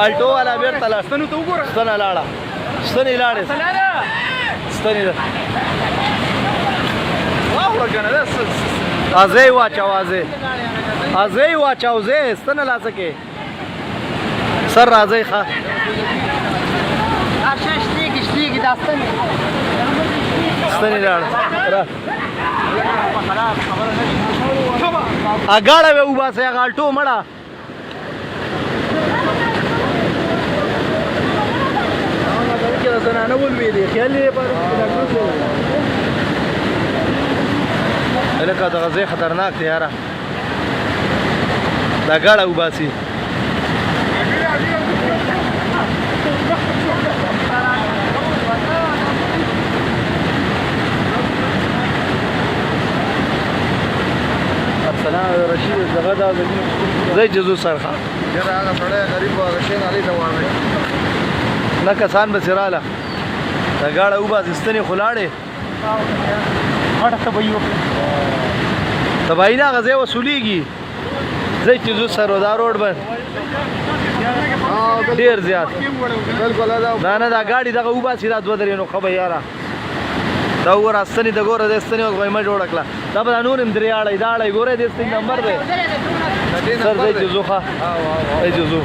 الټو والا بیرته لاړ ستنو ته وګوره ستنه لاړه ستنې لاړې ستنې واوره کنه دا ازې واچاو ازې واچاو زې ستنه لاسه کې سر راځي ښه شتیږي دا ستنې لاړه اګاړه به وباسئ هغه الټو مړه زنانه ولوېدې خیال یې هلکه دغه ځای خطرناک دی یاره دا ګاډه وباسي ارسلان رشید دغه دا ځای جزو سرخه یاره هغه سړی غریب و هغه شین علي ته واړی نه کسان به راله دا ګاډه وباسي ستنې خو لاړې تباهي نه هغه ځای وصولیږي ځای چې زو سر دا روډ باندې ډېر زیات نه نه دا ګاډي دغه وباسي دا دوه درې نو ښه به یاره دا وګوره ستنې د ګوره د ستنې غیمه جوړه کړه دا به دا نور هم درې اړی دا اړی ګوره د ستنې نمبر دی سر ځای چې زو ښه ځای چې زو